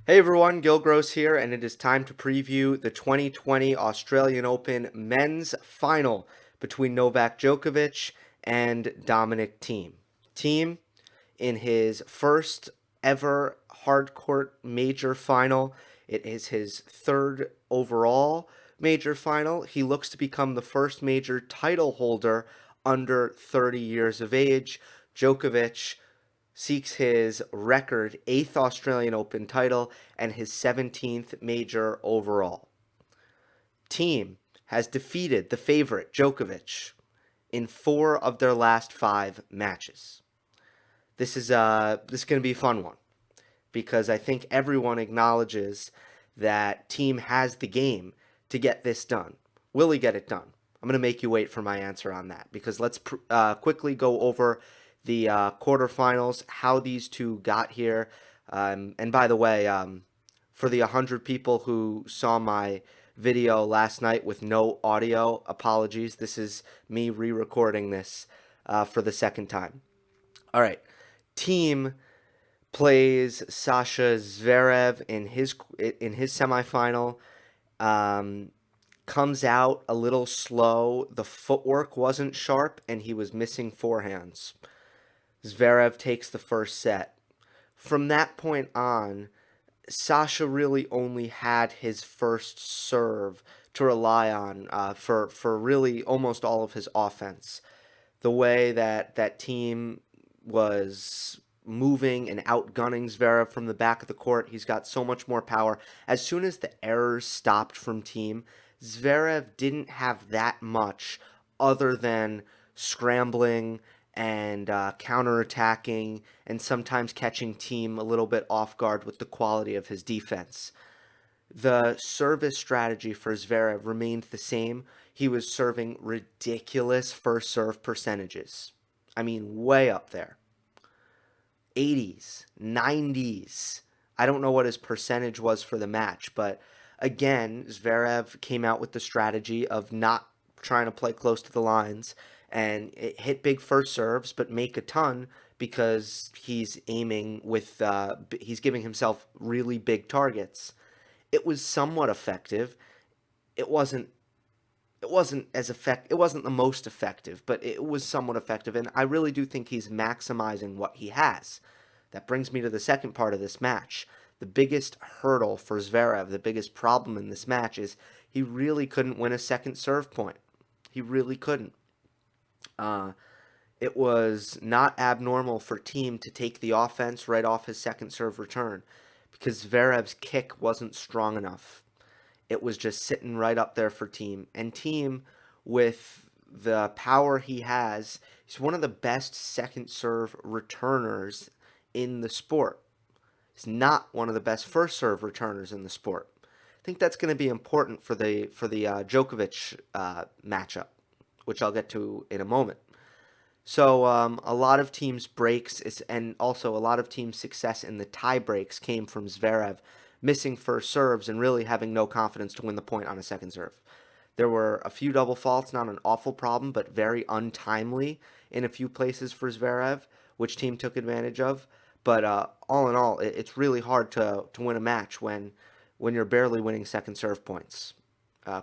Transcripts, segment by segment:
Hey everyone, Gill here, and it is time to preview the 2020 Australian Open men's final between Novak Djokovic and Dominic Thiem. Thiem, in his first ever hardcourt major final, it is his third overall major final. He looks to become the first major title holder under 30 years of age. Djokovic seeks his record 8th Australian Open title and his 17th major overall. Thiem has defeated the favorite Djokovic in 4 of their last 5 matches. This is going to be a fun one because I think everyone acknowledges that Thiem has the game to get this done. Will he get it done? I'm going to make you wait for my answer on that because let's quickly go over the quarterfinals, how these two got here. And by the way, for the 100 people who saw my video last night with no audio, apologies. This is me re-recording this for the second time. All right. Thiem plays Sasha Zverev in his semifinal. Comes out a little slow. The footwork wasn't sharp, and he was missing forehands. Zverev takes the first set. From that point on, Sasha really only had his first serve to rely on for really almost all of his offense. The way that Thiem was moving and outgunning Zverev from the back of the court, he's got so much more power. As soon as the errors stopped from Thiem, Zverev didn't have that much other than scrambling and counterattacking and sometimes catching Thiem a little bit off guard with the quality of his defense. The service strategy for Zverev remained the same. He was serving ridiculous first serve percentages. I mean, way up there. 80s, 90s. I don't know what his percentage was for the match, but again, Zverev came out with the strategy of not trying to play close to the lines and hit big first serves, but make a ton because he's aiming with, he's giving himself really big targets. It was somewhat effective. It wasn't it wasn't the most effective, but it was somewhat effective, and I really do think he's maximizing what he has. That brings me to the second part of this match. The biggest hurdle for Zverev, the biggest problem in this match is he really couldn't win a second serve point. He really couldn't. It was not abnormal for Thiem to take the offense right off his second serve return because Zverev's kick wasn't strong enough. It was just sitting right up there for Thiem. And Thiem, with the power he has, he's one of the best second serve returners in the sport. He's not one of the best first serve returners in the sport. I think that's going to be important for the Djokovic matchup, which I'll get to in a moment. So a lot of teams' breaks and also a lot of teams' success in the tie breaks came from Zverev missing first serves and really having no confidence to win the point on a second serve. There were a few double faults, not an awful problem, but very untimely in a few places for Zverev, which Thiem took advantage of. But all in all, it's really hard to win a match when you're barely winning second serve points.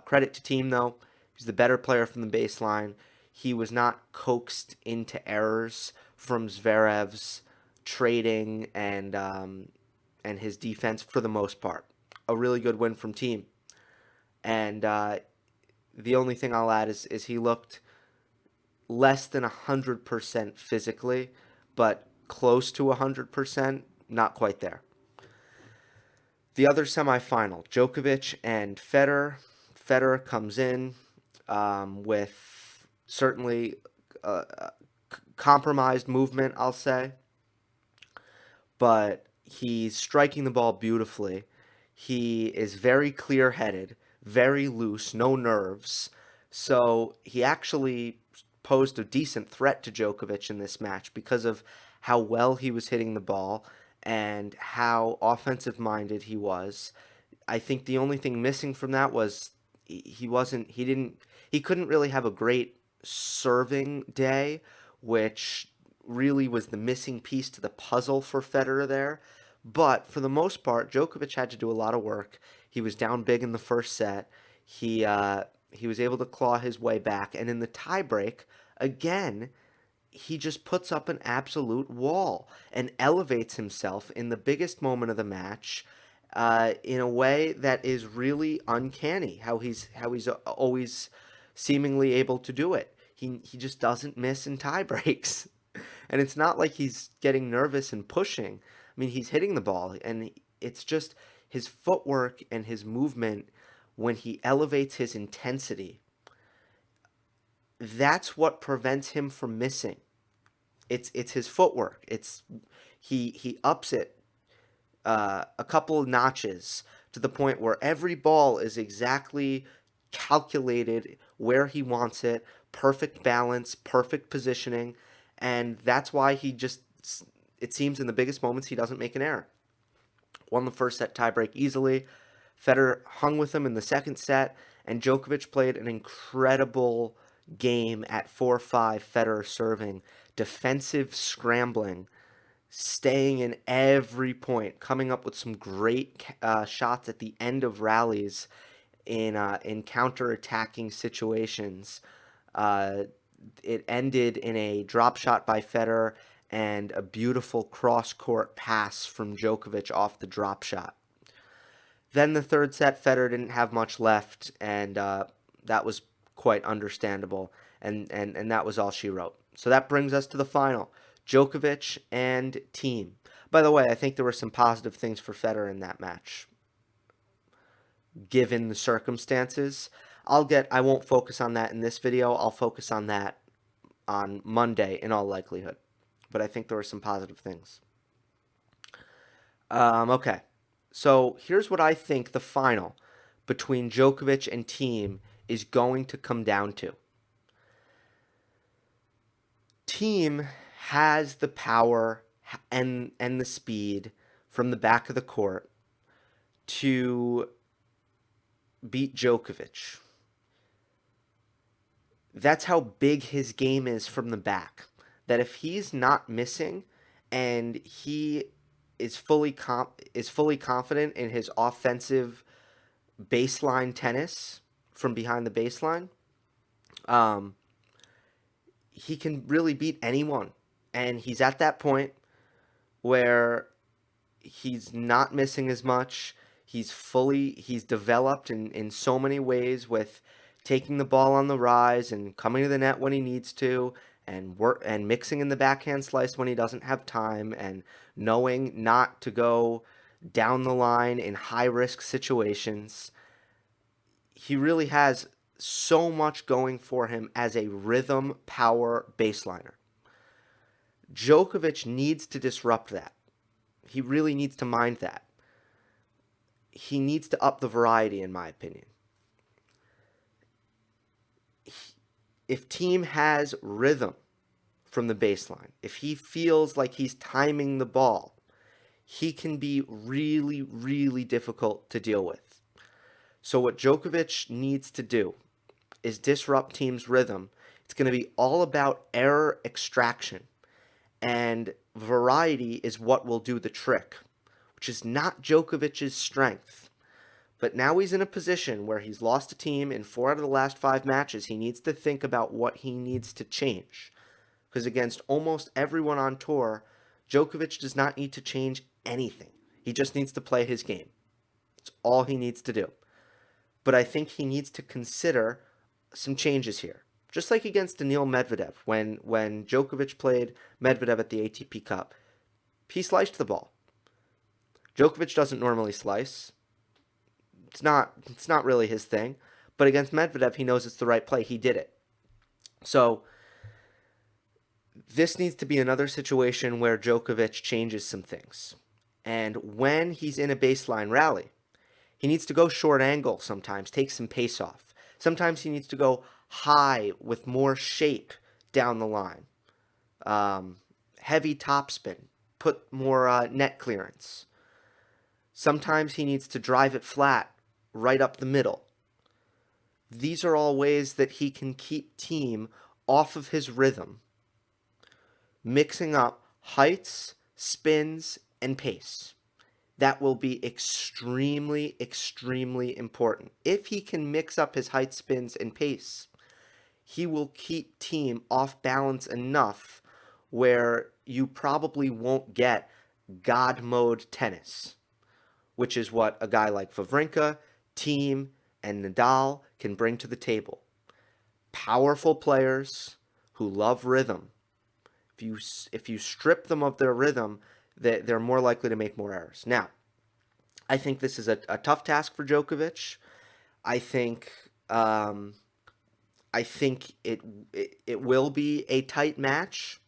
Credit to Thiem, though. He's the better player from the baseline. He was not coaxed into errors from Zverev's trading and his defense for the most part. A really good win from Thiem. And the only thing I'll add is he looked less than 100% physically, but close to 100%, not quite there. The other semifinal, Djokovic and Federer. Federer comes in with certainly compromised movement, I'll say. But he's striking the ball beautifully. He is very clear-headed, very loose, no nerves. So he actually posed a decent threat to Djokovic in this match because of how well he was hitting the ball and how offensive-minded he was. I think the only thing missing from that was he couldn't really have a great serving day, which really was the missing piece to the puzzle for Federer there. But for the most part, Djokovic had to do a lot of work. He was down big in the first set. He was able to claw his way back, and in the tiebreak, again, he just puts up an absolute wall and elevates himself in the biggest moment of the match in a way that is really uncanny. How he's always seemingly able to do it. He just doesn't miss in tie breaks, and it's not like he's getting nervous and pushing. I mean, he's hitting the ball, and it's just his footwork and his movement when he elevates his intensity. That's what prevents him from missing. It's his footwork. He ups it a couple of notches to the point where every ball is exactly calculated where he wants it, perfect balance, perfect positioning, and that's why it seems in the biggest moments he doesn't make an error. Won the first set tiebreak easily. Federer hung with him in the second set, and Djokovic played an incredible game at 4-5, Federer serving, defensive scrambling, staying in every point, coming up with some great shots at the end of rallies in counter-attacking situations. Uh, it ended in a drop shot by Federer and a beautiful cross-court pass from Djokovic off the drop shot. Then the third set, Federer didn't have much left, and that was quite understandable, and that was all she wrote. So that brings us to the final, Djokovic and Thiem. By the way, I think there were some positive things for Federer in that match, given the circumstances. I won't focus on that in this video. I'll focus on that on Monday in all likelihood. But I think there were some positive things. Okay. So here's what I think the final between Djokovic and Thiem is going to come down to. Thiem has the power and the speed from the back of the court to beat Djokovic. That's how big his game is from the back. That if he's not missing and he is fully confident in his offensive baseline tennis from behind the baseline, he can really beat anyone. And he's at that point where he's not missing as much. He's developed in so many ways with taking the ball on the rise and coming to the net when he needs to, and mixing in the backhand slice when he doesn't have time, and knowing not to go down the line in high risk situations. He really has so much going for him as a rhythm power baseliner. Djokovic needs to disrupt that. He really needs to mind that. He needs to up the variety, in my opinion. If Thiem has rhythm from the baseline, if he feels like he's timing the ball, he can be really, really difficult to deal with. So what Djokovic needs to do is disrupt Thiem's rhythm. It's going to be all about error extraction, and variety is what will do the trick, which is not Djokovic's strength. But now he's in a position where he's lost a Thiem in 4 out of the last 5 matches. He needs to think about what he needs to change. Because against almost everyone on tour, Djokovic does not need to change anything. He just needs to play his game. That's all he needs to do. But I think he needs to consider some changes here. Just like against Daniil Medvedev, when Djokovic played Medvedev at the ATP Cup, he sliced the ball. Djokovic doesn't normally slice. It's not really his thing. But against Medvedev, he knows it's the right play. He did it. So this needs to be another situation where Djokovic changes some things. And when he's in a baseline rally, he needs to go short angle sometimes, take some pace off. Sometimes he needs to go high with more shape down the line. Heavy topspin, put more net clearance. Sometimes he needs to drive it flat, right up the middle. These are all ways that he can keep Thiem off of his rhythm, mixing up heights, spins, and pace. That will be extremely, extremely important. If he can mix up his height spins and pace, he will keep Thiem off balance enough where you probably won't get God mode tennis, which is what a guy like Wawrinka, Thiem, and Nadal can bring to the table. Powerful players who love rhythm. If you strip them of their rhythm, they're more likely to make more errors. Now, I think this is a tough task for Djokovic. I think I think it will be a tight match.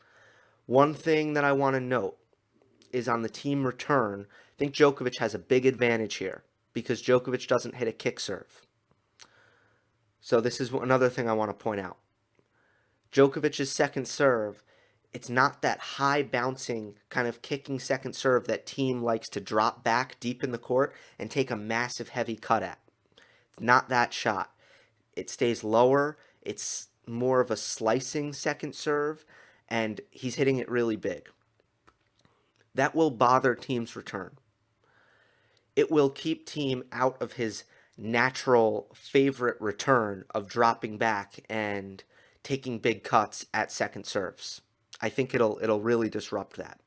One thing that I want to note is on the Thiem return. I think Djokovic has a big advantage here because Djokovic doesn't hit a kick serve. So this is another thing I want to point out. Djokovic's second serve, it's not that high bouncing kind of kicking second serve that Thiem likes to drop back deep in the court and take a massive heavy cut at. It's not that shot. It stays lower. It's more of a slicing second serve, and he's hitting it really big. That will bother Thiem's return. It will keep Thiem out of his natural favorite return of dropping back and taking big cuts at second serves. I think it'll really disrupt that.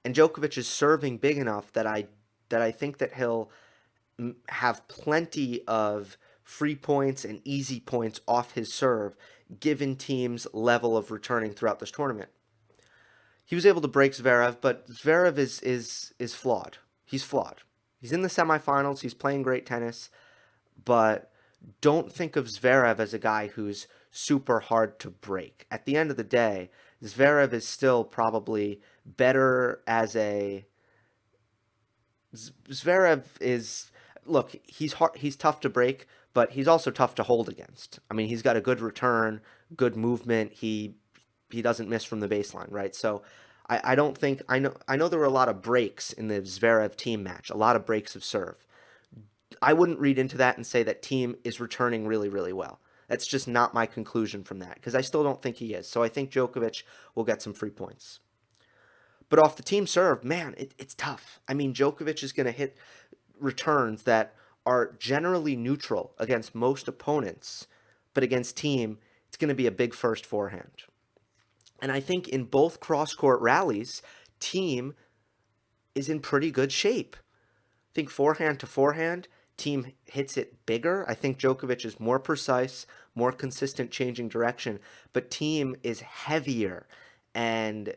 And Djokovic is serving big enough that I think that he'll have plenty of free points and easy points off his serve, given Thiem's level of returning throughout this tournament. He was able to break Zverev, but Zverev is flawed. He's flawed. He's in the semifinals. He's playing great tennis, but don't think of Zverev as a guy who's super hard to break. At the end of the day, Zverev is still probably better as a Zverev is look, he's tough to break, but he's also tough to hold against. I mean, he's got a good return, good movement. He doesn't miss from the baseline, right? So I don't think I know there were a lot of breaks in the Zverev Thiem match, a lot of breaks of serve. I wouldn't read into that and say that Thiem is returning really, really well. That's just not my conclusion from that, because I still don't think he is. So I think Djokovic will get some free points. But off the Thiem serve, man, it's tough. I mean, Djokovic is going to hit returns that are generally neutral against most opponents, but against Thiem, it's going to be a big first forehand. And I think in both cross-court rallies, Thiem is in pretty good shape. I think forehand to forehand, Thiem hits it bigger. I think Djokovic is more precise, more consistent changing direction, but Thiem is heavier and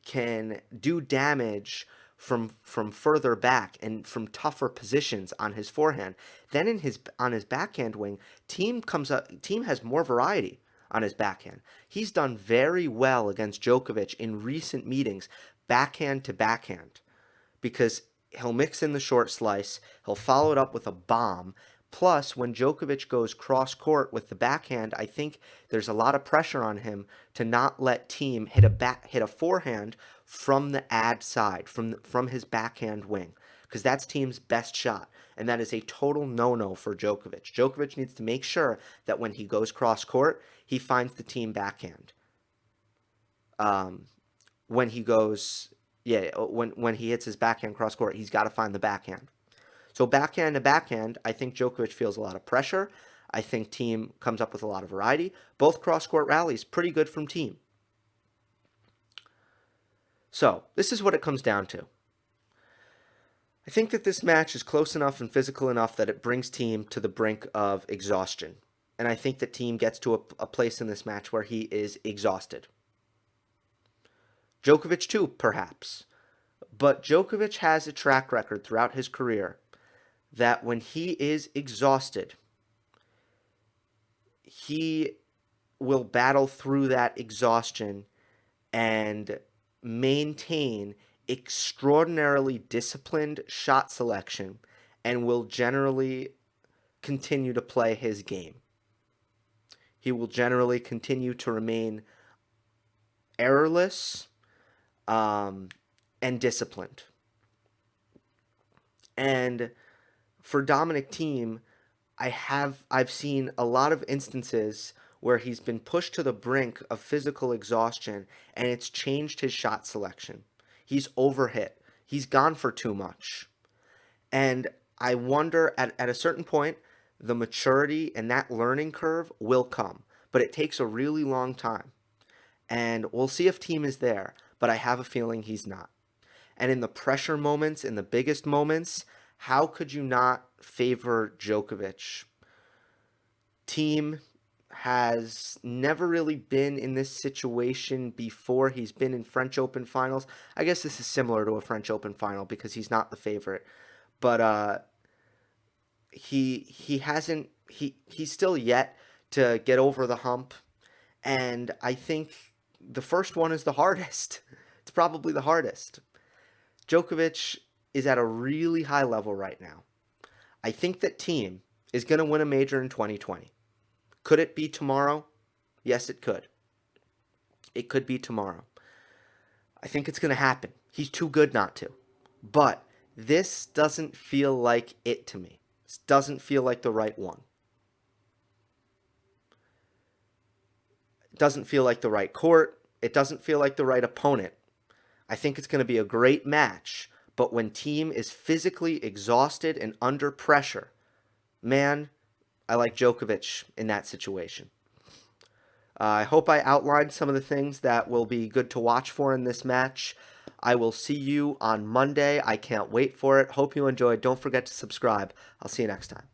can do damage from further back and from tougher positions on his forehand. Then on his backhand wing, Thiem has more variety on his backhand. He's done very well against Djokovic in recent meetings, backhand to backhand, because he'll mix in the short slice, he'll follow it up with a bomb. Plus, when Djokovic goes cross-court with the backhand, I think there's a lot of pressure on him to not let Thiem hit a forehand from the ad side, from his backhand wing, because that's Thiem's best shot, and that is a total no-no for Djokovic. Djokovic needs to make sure that when he goes cross-court, he finds the Thiem backhand. When he goes, when he hits his backhand cross-court, he's got to find the backhand. So backhand to backhand, I think Djokovic feels a lot of pressure. I think Thiem comes up with a lot of variety. Both cross-court rallies, pretty good from Thiem. So this is what it comes down to. I think that this match is close enough and physical enough that it brings Thiem to the brink of exhaustion. And I think that Thiem gets to a place in this match where he is exhausted. Djokovic too, perhaps. But Djokovic has a track record throughout his career that when he is exhausted, he will battle through that exhaustion and maintain extraordinarily disciplined shot selection and will generally continue to play his game. He will generally continue to remain errorless and disciplined. And for Dominic Thiem, I've seen a lot of instances where he's been pushed to the brink of physical exhaustion and it's changed his shot selection. He's overhit. He's gone for too much. And I wonder at a certain point, the maturity and that learning curve will come, but it takes a really long time. And we'll see if Thiem is there, but I have a feeling he's not. And in the pressure moments, in the biggest moments, how could you not favor Djokovic? Thiem has never really been in this situation before. He's been in French Open finals. I guess this is similar to a French Open final because he's not the favorite. But he hasn't he's still yet to get over the hump, and I think the first one is the hardest. It's probably the hardest. Djokovic is at a really high level right now. I think that Thiem is going to win a major in 2020. Could it be tomorrow? Yes, it could. It could be tomorrow. I think it's going to happen. He's too good not to. But this doesn't feel like it to me. This doesn't feel like the right one. It doesn't feel like the right court. It doesn't feel like the right opponent. I think it's going to be a great match, but when Thiem is physically exhausted and under pressure, man, I like Djokovic in that situation. I hope I outlined some of the things that will be good to watch for in this match. I will see you on Monday. I can't wait for it. Hope you enjoyed. Don't forget to subscribe. I'll see you next time.